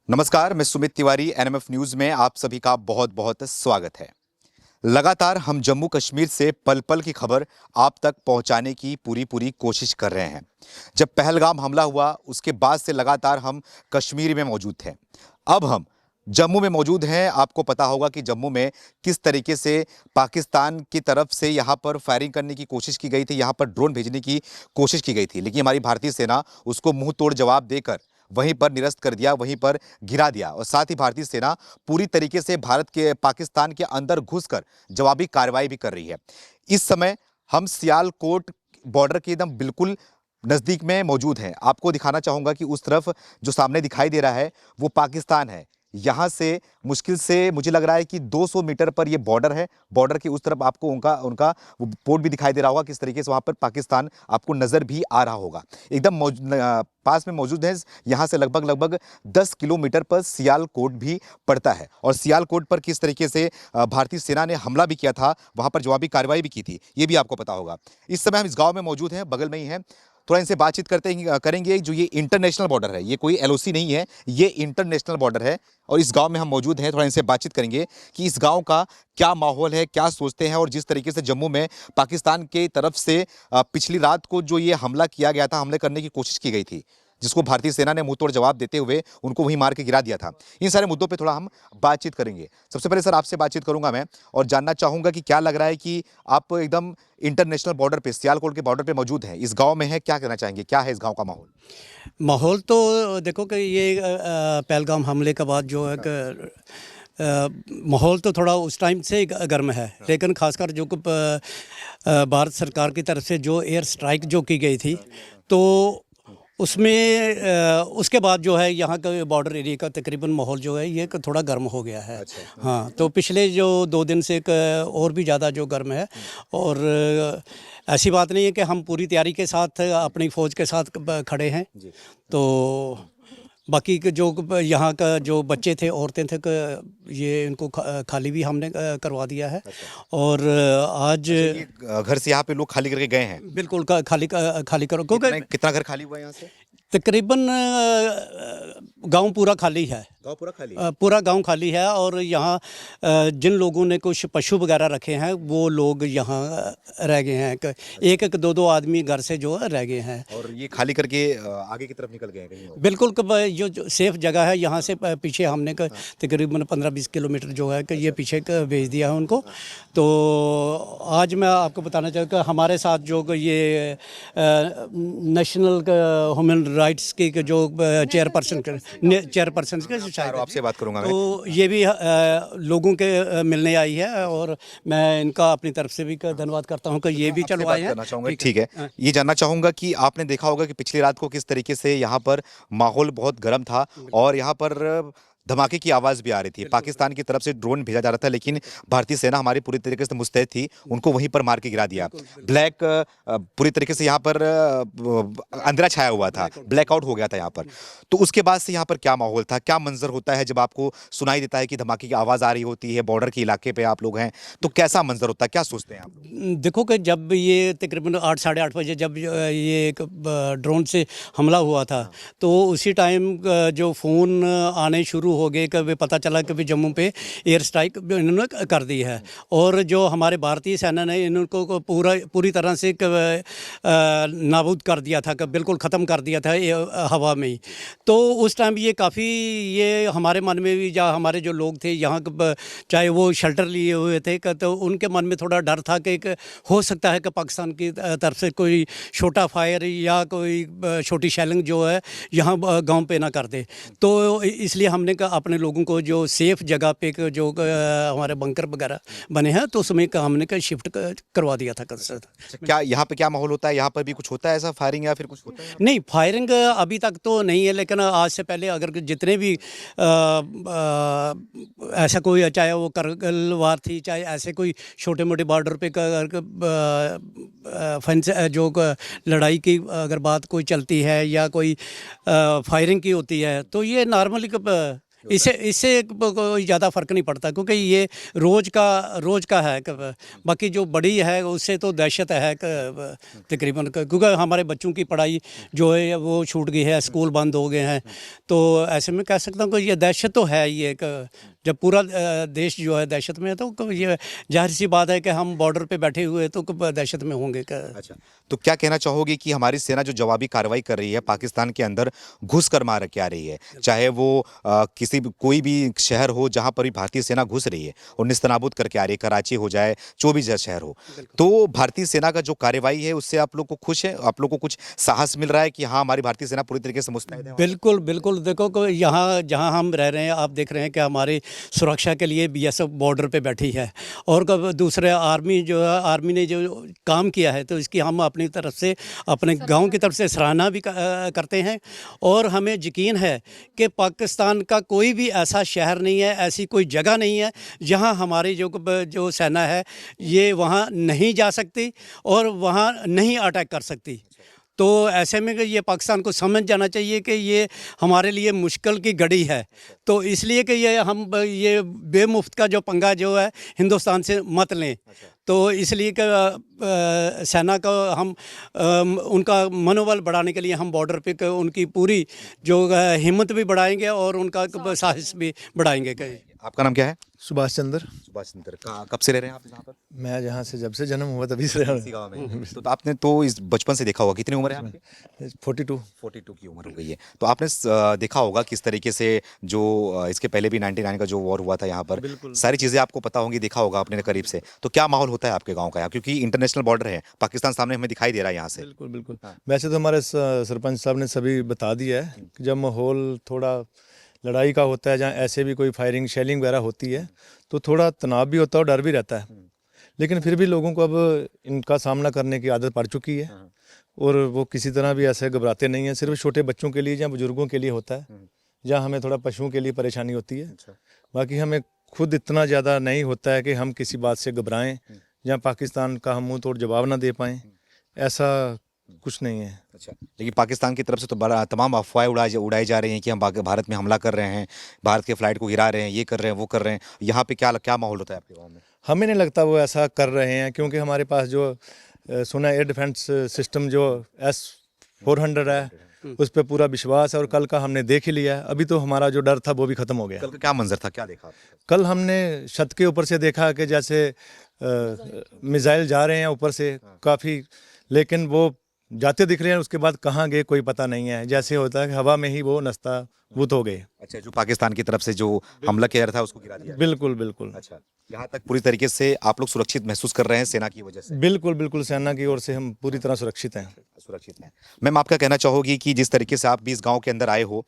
नमस्कार, मैं Sumit Tiwari NMF news में आप सभी का बहुत बहुत स्वागत है। लगातार हम जम्मू कश्मीर से पल पल की खबर आप तक पहुंचाने की पूरी पूरी कोशिश कर रहे हैं। जब पहलगाम हमला हुआ उसके बाद से लगातार हम कश्मीर में मौजूद थे। अब हम जम्मू में मौजूद हैं। आपको पता होगा कि जम्मू में किस तरीके से पाकिस्तान की तरफ से यहाँ पर फायरिंग करने की कोशिश की गई थी, यहाँ पर ड्रोन भेजने की कोशिश की गई थी, लेकिन हमारी भारतीय सेना उसको मुंह तोड़ जवाब देकर वहीं पर निरस्त कर दिया, वहीं पर गिरा दिया। और साथ ही भारतीय सेना पूरी तरीके से भारत के पाकिस्तान के अंदर घुसकर जवाबी कार्रवाई भी कर रही है। इस समय हम सियालकोट बॉर्डर के एकदम बिल्कुल नजदीक में मौजूद हैं। आपको दिखाना चाहूंगा कि उस तरफ जो सामने दिखाई दे रहा है वो पाकिस्तान है। यहाँ से मुश्किल से मुझे लग रहा है कि 200 मीटर पर ये बॉर्डर है। बॉर्डर के उस तरफ आपको उनका उनका वो पोर्ट भी दिखाई दे रहा होगा, किस तरीके से वहाँ पर पाकिस्तान आपको नज़र भी आ रहा होगा। एकदम पास में मौजूद है। यहाँ से लगभग 10 किलोमीटर पर सियालकोट भी पड़ता है। और सियालकोट पर किस तरीके से भारतीय सेना ने हमला भी किया था, वहाँ पर जवाबी कार्रवाई भी की थी, ये भी आपको पता होगा। इस समय हम इस गाँव में मौजूद हैं, बगल में ही है। थोड़ा इनसे बातचीत करेंगे। जो ये इंटरनेशनल बॉर्डर है, ये कोई एलओसी नहीं है, ये इंटरनेशनल बॉर्डर है और इस गांव में हम मौजूद हैं। थोड़ा इनसे बातचीत करेंगे कि इस गांव का क्या माहौल है, क्या सोचते हैं। और जिस तरीके से जम्मू में पाकिस्तान की तरफ से पिछली रात को जो ये हमला किया गया था, हमले करने की कोशिश की गई थी, जिसको भारतीय सेना ने मुंहतोड़ जवाब देते हुए उनको वहीं मार के गिरा दिया था, इन सारे मुद्दों पे थोड़ा हम बातचीत करेंगे। सबसे पहले सर आपसे बातचीत करूंगा मैं और जानना चाहूंगा कि क्या लग रहा है कि आप एकदम इंटरनेशनल बॉर्डर पे, सियालकोट के बॉर्डर पे मौजूद हैं, इस गांव में है, क्या कहना चाहेंगे, क्या है इस गांव का माहौल? माहौल तो देखो कि ये पहलगाम हमले के बाद जो है कि माहौल तो थोड़ा उस टाइम से गर्म है, लेकिन खासकर जो भारत सरकार की तरफ से जो एयर स्ट्राइक जो की गई थी, तो उसमें उसके बाद जो है यहाँ का बॉर्डर एरिया का तकरीबन माहौल जो है ये थोड़ा गर्म हो गया है। अच्छा। हाँ, तो पिछले जो 2 दिन से और भी ज़्यादा जो गर्म है। और ऐसी बात नहीं है कि हम पूरी तैयारी के साथ अपनी फ़ौज के साथ खड़े हैं। तो बाकी के जो यहाँ का जो बच्चे थे, औरतें थे, ये इनको खाली भी हमने करवा दिया है। अच्छा। और आज घर से यहाँ पे लोग खाली करके गए हैं? बिल्कुल खाली करो, क्योंकि कितना घर खाली हुआ है यहाँ से? तकरीबन गांव पूरा खाली है। गांव पूरा खाली? पूरा गांव खाली है। और यहाँ जिन लोगों ने कुछ पशु वगैरह रखे हैं वो लोग यहाँ रह गए हैं। एक एक दो आदमी घर से जो रह गए हैं। और ये खाली करके आगे की तरफ निकल गए हैं कहीं? बिल्कुल, जो सेफ जगह है यहाँ से पीछे हमने तकरीबन 15-20 किलोमीटर जो है कि ये पीछे भेज दिया है उनको। तो आज मैं आपको बताना चाहूँगा हमारे साथ जो ये नेशनल ह्यूमन राइट्स की जो चेयरपर्सन के शायद आपसे बात करूंगा मैं। तो ये भी लोगों के मिलने आई है और मैं इनका अपनी तरफ से भी धन्यवाद करता हूँ कि ये भी चलवाए हैं। ठीक है, ये जानना चाहूंगा कि आपने देखा होगा कि पिछली रात को किस तरीके से यहाँ पर माहौल बहुत गर्म था और यहाँ पर धमाके की आवाज़ भी आ रही थी। पाकिस्तान की तरफ से ड्रोन भेजा जा रहा था, लेकिन भारतीय सेना हमारी पूरी तरीके से मुस्तैद थी, उनको वहीं पर मार के गिरा दिया। ब्लैक पूरी तरीके से यहाँ पर अंधेरा छाया हुआ था, ब्लैकआउट हो गया था यहाँ पर। तो उसके बाद से यहाँ पर क्या माहौल था, क्या मंजर होता है जब आपको सुनाई देता है कि धमाके की आवाज़ आ रही होती है, बॉर्डर के इलाके पे आप लोग हैं, तो कैसा मंजर होता है, क्या सोचते हैं आप? देखो कि जब ये तकरीबन 8 साढ़े 8 बजे जब ये एक ड्रोन से हमला हुआ था, तो उसी टाइम जो फ़ोन आने शुरू हो गए कि पता चला कि जम्मू पे एयर स्ट्राइक इन्होंने कर दी है। और जो हमारे भारतीय सेना ने इनको पूरी तरह से नाबूद कर दिया था, बिल्कुल ख़त्म कर दिया था हवा में ही। तो उस टाइम ये काफ़ी ये हमारे मन में भी, या हमारे जो लोग थे यहाँ चाहे वो शेल्टर लिए हुए थे, तो उनके मन में थोड़ा डर था कि हो सकता है कि पाकिस्तान की तरफ से कोई छोटा फायर या कोई छोटी शेलिंग जो है यहाँ गांव पे ना कर दे। तो इसलिए हमने अपने लोगों को जो सेफ जगह पे जो हमारे बंकर वगैरह बने हैं, तो उसमें हमने शिफ्ट करवा दिया था। क्या यहाँ पे क्या माहौल होता है? यहाँ पर भी कुछ होता है ऐसा, फायरिंग या फिर कुछ होता है? नहीं, फायरिंग अभी तक तो नहीं है, लेकिन आज से पहले अगर जितने भी ऐसा कोई, चाहे वो करगिल वार थी, चाहे ऐसे कोई छोटे मोटे बॉर्डर पे फेंस जो लड़ाई की अगर बात कोई चलती है या कोई फायरिंग की होती है, तो ये नॉर्मली इससे इससे कोई ज़्यादा फर्क नहीं पड़ता, क्योंकि ये रोज़ का है। बाकी जो बड़ी है उससे तो दहशत है तकरीबन, क्योंकि हमारे बच्चों की पढ़ाई जो है वो छूट गई है, स्कूल बंद हो गए हैं। तो ऐसे में कह सकता हूँ कि ये दहशत तो है ही। जब पूरा देश जो है दहशत में है, तो ये जाहिर सी बात है कि हम बॉर्डर पे बैठे हुए तो दहशत में होंगे। अच्छा, तो क्या कहना चाहोगे कि हमारी सेना जो जवाबी कार्रवाई कर रही है, पाकिस्तान के अंदर घुस कर मार के आ रही है, चाहे वो कोई भी शहर हो जहां पर भी भारतीय सेना घुस रही है और निस्तनाबूद करके आ रही है, कराची हो जाए, जो भी शहर हो, तो भारतीय सेना का जो कार्रवाई है उससे आप लोग को खुश है? आप लोग को कुछ साहस मिल रहा है कि हाँ, हमारी भारतीय सेना पूरी तरीके से मुस्तैद है? बिल्कुल बिल्कुल, देखो कि यहाँ जहाँ हम रह रहे हैं, आप देख रहे हैं कि हमारी सुरक्षा के लिए बीएसएफ बॉर्डर पे बैठी है, और दूसरे आर्मी जो है, आर्मी ने जो काम किया है, तो इसकी हम अपनी तरफ से, अपने गांव की तरफ से सराहना भी करते हैं। और हमें यकीन है कि पाकिस्तान का कोई भी ऐसा शहर नहीं है, ऐसी कोई जगह नहीं है जहाँ हमारी जो सेना है ये वहाँ नहीं जा सकती और वहाँ नहीं अटैक कर सकती। तो ऐसे में कि ये पाकिस्तान को समझ जाना चाहिए कि ये हमारे लिए मुश्किल की घड़ी है। तो इसलिए कि ये बेमुफ्त का जो पंगा जो है हिंदुस्तान से मत लें। तो इसलिए कि सेना का हम उनका मनोबल बढ़ाने के लिए हम बॉर्डर पे उनकी पूरी जो हिम्मत भी बढ़ाएंगे और उनका साहस भी बढ़ाएंगे। आपका नाम क्या है? सुभाष चंद्र। सुभाष चंद्र। कब से रह रहे हैं आप यहाँ पर? मैं जहाँ से जब से जन्म हुआ तभी से रह इसी गांव में। तो आपने तो इस बचपन से देखा होगा। कितनी उम्र है आपकी? 42। 42 की उम्र हो गई है। तो आपने देखा होगा किस तरीके से जो इसके पहले भी 99 का जो वॉर हुआ था यहाँ पर, सारी चीज़ें आपको पता होंगी, देखा होगा आपने करीब से। तो क्या माहौल होता है आपके गाँव का यहाँ, क्योंकि इंटरनेशनल बॉर्डर है, पाकिस्तान सामने हमें दिखाई दे रहा है यहाँ से? बिल्कुल बिल्कुल। वैसे तो हमारे सरपंच साहब ने सभी बता दिया है कि जब माहौल थोड़ा लड़ाई का होता है, जहाँ ऐसे भी कोई फायरिंग शेलिंग वगैरह होती है, तो थोड़ा तनाव भी होता है और डर भी रहता है। लेकिन फिर भी लोगों को अब इनका सामना करने की आदत पड़ चुकी है और वो किसी तरह भी ऐसे घबराते नहीं हैं। सिर्फ छोटे बच्चों के लिए या बुजुर्गों के लिए होता है, जहाँ हमें थोड़ा पशुओं के लिए परेशानी होती है। बाकी हमें खुद इतना ज़्यादा नहीं होता है कि हम किसी बात से घबराएं या पाकिस्तान का हम मुँह तोड़ जवाब ना दे पाएँ, ऐसा कुछ नहीं है। अच्छा, लेकिन पाकिस्तान की तरफ से तो बड़ा तमाम अफवाहें उड़ाई जा रही हैं कि हम भारत में हमला कर रहे हैं, भारत के फ्लाइट को गिरा रहे हैं, ये कर रहे हैं, वो कर ररे हैं। यहाँ पे क्या माहौल होता है आपके गाँव में? हमें नहीं लगता वो ऐसा कर रहे हैं, क्योंकि हमारे पास जो सुना एयर डिफेंस सिस्टम जो S-400 है, उस पर पूरा विश्वास है और कल का हमने देख ही लिया है। अभी तो हमारा जो डर था वो भी खत्म हो गया। कल का क्या मंजर था, क्या देखा आपने? कल हमने छत के ऊपर से देखा कि जैसे मिसाइल जा रहे हैं ऊपर से काफ़ी, लेकिन वो जाते दिख रहे हैं, उसके बाद कहाँ गए कोई पता नहीं है। जैसे होता है कि हवा में ही वो नस्ताबूत हो गए। अच्छा, जो पाकिस्तान की तरफ से जो हमला किया था उसको गिरा दिया? बिल्कुल बिल्कुल। अच्छा, यहाँ तक पूरी तरीके से आप लोग सुरक्षित महसूस कर रहे हैं सेना की वजह से? बिल्कुल बिल्कुल, सेना की ओर से हम पूरी तरह सुरक्षित हैं। सुरक्षित हैं। मैम, आप क्या कहना चाहोगी कि जिस तरीके से आप भी इस गांव के अंदर आए हो,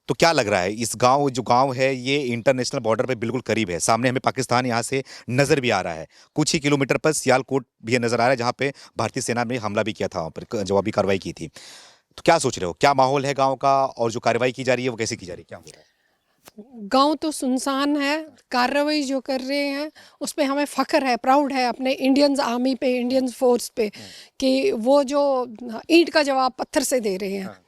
तो क्या लग रहा है इस जो गांव है ये इंटरनेशनल बॉर्डर पे बिल्कुल करीब है, सामने हमें पाकिस्तान यहाँ से नजर भी आ रहा है, कुछ ही किलोमीटर पर सियालकोट भी नजर आ रहा है जहाँ पे भारतीय सेना ने हमला भी किया था, वहाँ पर जवाबी कार्रवाई की थी। तो क्या सोच रहे हो, क्या माहौल है गाँव का, और जो कार्रवाई की जा रही है वो कैसे की जा रही है, क्या हो रहा है? गांव तो सुनसान है। कार्रवाई जो कर रहे हैं उस पे हमें फ़ख्र है, प्राउड है अपने इंडियन आर्मी पे, इंडियन फोर्स पे, कि वो जो ईंट का जवाब पत्थर से दे रहे हैं।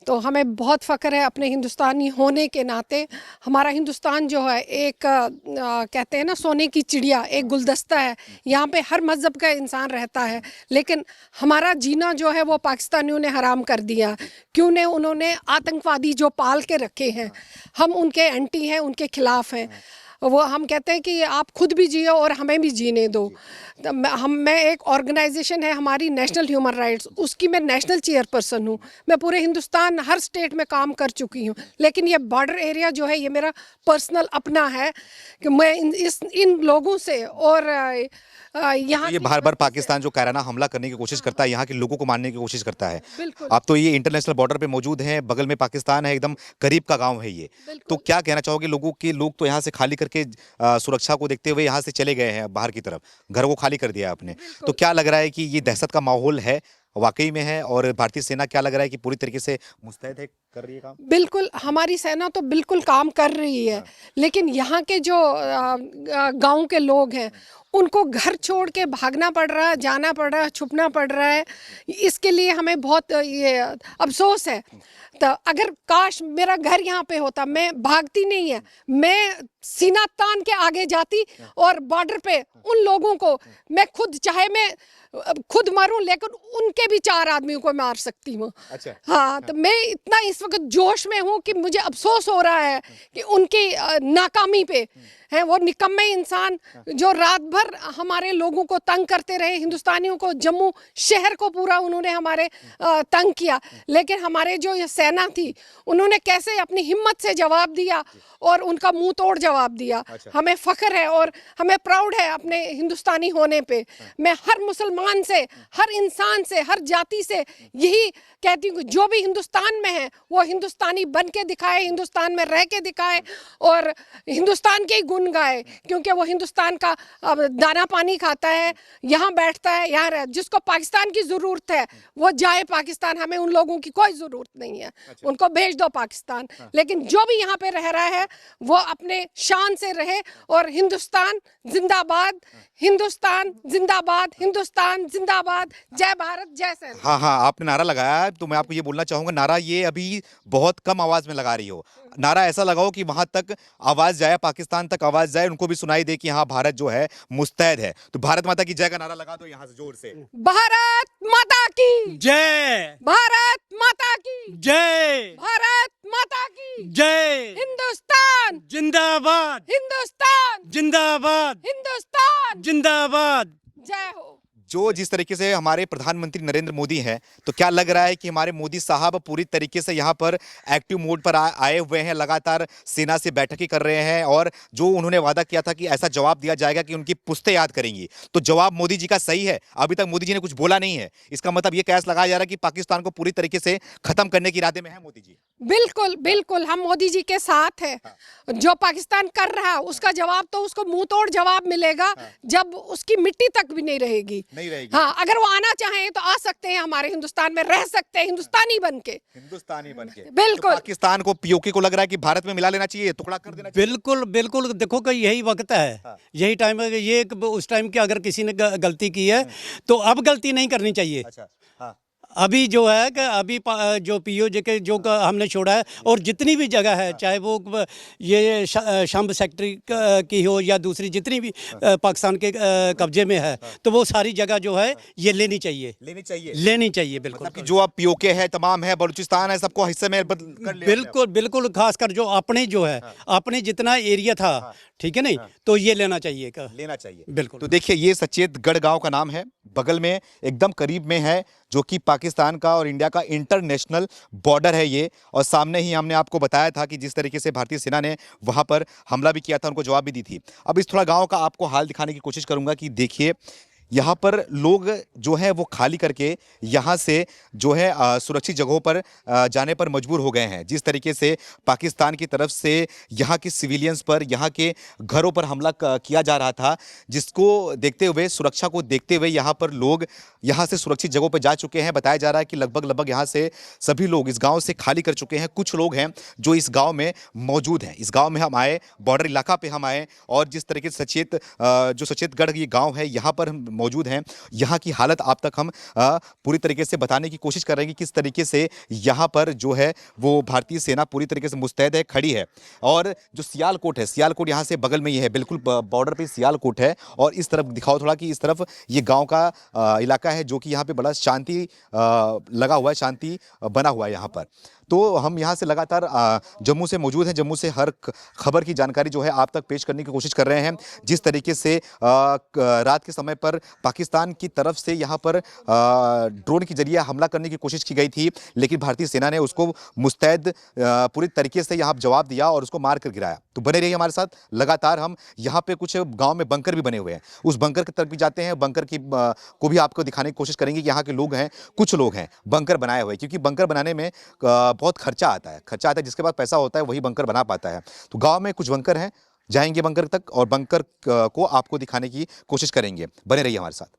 तो हमें बहुत फ़ख्र है अपने हिंदुस्तानी होने के नाते। हमारा हिंदुस्तान जो है एक कहते हैं ना सोने की चिड़िया, एक गुलदस्ता है। यहाँ पे हर मज़हब का इंसान रहता है, लेकिन हमारा जीना जो है वो पाकिस्तानियों ने हराम कर दिया। क्यों ने उन्होंने आतंकवादी जो पाल के रखे हैं, हम उनके एंटी हैं, उनके ख़िलाफ़ हैं। वो हम कहते हैं कि आप खुद भी जियो और हमें भी जीने दो। मैं एक ऑर्गेनाइजेशन है हमारी नेशनल ह्यूमन राइट्स, उसकी मैं नेशनल चेयरपर्सन हूँ। मैं पूरे हिंदुस्तान हर स्टेट में काम कर चुकी हूँ, लेकिन ये बॉर्डर एरिया जो है ये मेरा पर्सनल अपना है कि मैं इन लोगों से और यहाँ ये बार बार पाकिस्तान जो कायराना हमला करने की कोशिश करता है, यहाँ के लोगों को मारने की कोशिश करता है। बिल्कुल। आप तो ये इंटरनेशनल बॉर्डर पे मौजूद हैं, बगल में पाकिस्तान है, एकदम करीब का गांव है ये। तो क्या कहना चाहोगे लोगों के, लोग तो यहाँ से खाली करके सुरक्षा को देखते हुए यहाँ से चले गए हैं बाहर की तरफ, घर को खाली कर दिया आपने। तो क्या लग रहा है कि ये दहशत का माहौल है, वाकई में है, और भारतीय सेना क्या लग रहा है कि पूरी तरीके से मुस्तैद है कर रही है काम? बिल्कुल, हमारी सेना तो बिल्कुल काम कर रही है, लेकिन यहाँ के जो गांव के लोग हैं उनको घर छोड़ के भागना पड़ रहा है, जाना पड़ रहा है, छुपना पड़ रहा है। इसके लिए हमें बहुत ये अफसोस है। तो अगर काश मेरा घर यहाँ पे होता, मैं भागती नहीं है, मैं सीना तान के आगे जाती और बॉर्डर पे उन लोगों को मैं खुद, चाहे मैं खुद मरूं, लेकिन उनके भी 4 आदमियों को मार सकती हूँ। अच्छा। हाँ, तो मैं इतना इस वक्त जोश में हूँ कि मुझे अफसोस हो रहा है कि उनकी नाकामी पे हैं। वो निकम्मे इंसान जो रात भर हमारे लोगों को तंग करते रहे, हिंदुस्तानियों को, जम्मू शहर को पूरा उन्होंने हमारे तंग किया, लेकिन हमारे जो ये सेना थी उन्होंने कैसे अपनी हिम्मत से जवाब दिया और उनका मुंह तोड़ जवाब दिया। हमें फ़ख्र है और हमें प्राउड है अपने हिंदुस्तानी होने पे। मैं हर मुसलमान से, हर इंसान से, हर जाति से यही कहती हूँ, जो भी हिंदुस्तान में है वो हिंदुस्तानी बन के दिखाए, हिंदुस्तान में रह के दिखाए और हिंदुस्तान के ही गुण गाए, क्योंकि वो हिंदुस्तान का दाना पानी खाता है, यहाँ बैठता है, यहाँ रह। जिसको पाकिस्तान की ज़रूरत है वो जाए पाकिस्तान, हमें उन लोगों की कोई ज़रूरत नहीं है। उनको भेज दो पाकिस्तान। लेकिन जो भी यहाँ पे रह रहा है वो अपने शान से रहे। और हिंदुस्तान जिंदाबाद, हिंदुस्तान जिंदाबाद, हिंदुस्तान जिंदाबाद, जय भारत, जय सेना। हाँ हाँ, आपने नारा लगाया है, तो मैं आपको ये बोलना चाहूंगा, नारा ये अभी बहुत कम आवाज में लगा रही हो। नारा ऐसा लगाओ कि वहां तक आवाज जाए, पाकिस्तान तक आवाज जाए, उनको भी सुनाई दे कि हाँ, भारत जो है मुस्तैद है। तो भारत माता की जय का नारा लगा दो यहाँ से जोर से। भारत माता की जय, भारत माता की जय, भारत माता की जय, हिंदुस्तान जिंदाबाद, हिंदुस्तान जिंदाबाद, हिंदुस्तान, जिंदाबाद। जय हो। जो जिस तरीके से हमारे प्रधानमंत्री नरेंद्र मोदी हैं, तो क्या लग रहा है कि हमारे मोदी साहब पूरी तरीके से यहाँ पर एक्टिव मोड पर आए हुए हैं, लगातार सेना से बैठकें कर रहे हैं और जो उन्होंने वादा किया था कि ऐसा जवाब दिया जाएगा कि उनकी पुश्तें याद करेंगी, तो जवाब मोदी जी का सही है? अभी तक मोदी जी ने कुछ बोला नहीं है, इसका मतलब ये कयास लगाया जा रहा है कि पाकिस्तान को पूरी तरीके से खत्म करने के इरादे में है मोदी जी। बिल्कुल बिल्कुल, हम मोदी जी के साथ हैं। जो पाकिस्तान कर रहा है उसका जवाब तो उसको मुंह तोड़ जवाब मिलेगा जब उसकी मिट्टी तक भी नहीं रहेगी। हाँ, अगर वो आना चाहें तो आ सकते हैं, हमारे हिंदुस्तान में रह सकते हैं, हिंदुस्तानी बन के। बिल्कुल। तो पाकिस्तान को, पीओके को लग रहा है कि भारत में मिला लेना चाहिए, टुकड़ा कर देना चाहिए। बिल्कुल बिल्कुल, देखो कि यही वक्त है, यही टाइम है। ये उस टाइम की अगर किसी ने गलती की है तो अब गलती नहीं करनी चाहिए। अच्छा, हाँ। अभी जो है कि अभी जो पीओजे के जो हमने छोड़ा है, और जितनी भी जगह है, चाहे वो ये शंभ सेक्टर की हो या दूसरी जितनी भी पाकिस्तान के कब्जे में है, तो वो सारी जगह जो है ये लेनी चाहिए, लेनी चाहिए। बिल्कुल, मतलब कि जो अब पीओके है, तमाम है, बलूचिस्तान है, सबको हिस्से में कर लिया। बिल्कुल बिल्कुल, खासकर जो अपने जो है, अपने जितना एरिया था, ठीक है नहीं, तो ये लेना चाहिए, लेना चाहिए। बिल्कुल। तो देखिए, ये सचेतगढ़ गांव का नाम है, बगल में एकदम करीब में है, जो कि पाकिस्तान का और इंडिया का इंटरनेशनल बॉर्डर है ये। और सामने ही हमने आपको बताया था कि जिस तरीके से भारतीय सेना ने वहां पर हमला भी किया था, उनको जवाब भी दी थी। अब इस थोड़ा गांव का आपको हाल दिखाने की कोशिश करूंगा कि देखिए, यहाँ पर लोग जो है वो खाली करके यहाँ से जो है सुरक्षित जगहों पर जाने पर मजबूर हो गए हैं। जिस तरीके से पाकिस्तान की तरफ से यहाँ के सिविलियंस पर, यहाँ के घरों पर हमला किया जा रहा था, जिसको देखते हुए, सुरक्षा को देखते हुए यहाँ पर लोग यहाँ से सुरक्षित जगहों पर जा चुके हैं। बताया जा रहा है कि लगभग यहाँ से सभी लोग इस गाँव से खाली कर चुके हैं। कुछ लोग हैं जो इस गाँव में मौजूद हैं। इस गाँव में हम आए, बॉर्डर इलाका पर हम आए, और जिस तरीके से जो सचेतगढ़ ये गाँव है, यहाँ पर हम मौजूद हैं। यहाँ की हालत आप तक हम पूरी तरीके से बताने की कोशिश कर रहे हैं कि किस तरीके से यहाँ पर जो है वो भारतीय सेना पूरी तरीके से मुस्तैद है, खड़ी है। और जो सियालकोट है, सियालकोट यहाँ से बगल में ही है, बिल्कुल बॉर्डर पे सियालकोट है। और इस तरफ दिखाओ थोड़ा कि इस तरफ ये गांव का इलाका है, जो कि यहाँ पे बड़ा शांति लगा हुआ है, शांति बना हुआ है यहाँ पर। तो हम यहाँ से लगातार जम्मू से मौजूद हैं। जम्मू से हर खबर की जानकारी जो है आप तक पेश करने की कोशिश कर रहे हैं। जिस तरीके से रात के समय पर पाकिस्तान की तरफ से यहाँ पर ड्रोन के जरिए हमला करने की कोशिश की गई थी, लेकिन भारतीय सेना ने उसको मुस्तैद पूरी तरीके से यहाँ जवाब दिया और उसको मार कर गिराया। तो बने रहिए हमारे साथ, लगातार हम यहाँ पे कुछ गाँव में बंकर भी बने हुए हैं, उस बंकर की तरफ भी जाते हैं। बंकर की को भी आपको दिखाने की कोशिश करेंगे कि यहाँ के लोग हैं, कुछ लोग हैं बंकर बनाए हुए, क्योंकि बंकर बनाने में बहुत खर्चा आता है, जिसके पास पैसा होता है वही बंकर बना पाता है। तो गांव में कुछ बंकर हैं, जाएंगे बंकर तक और बंकर को आपको दिखाने की कोशिश करेंगे। बने रहिए हमारे साथ।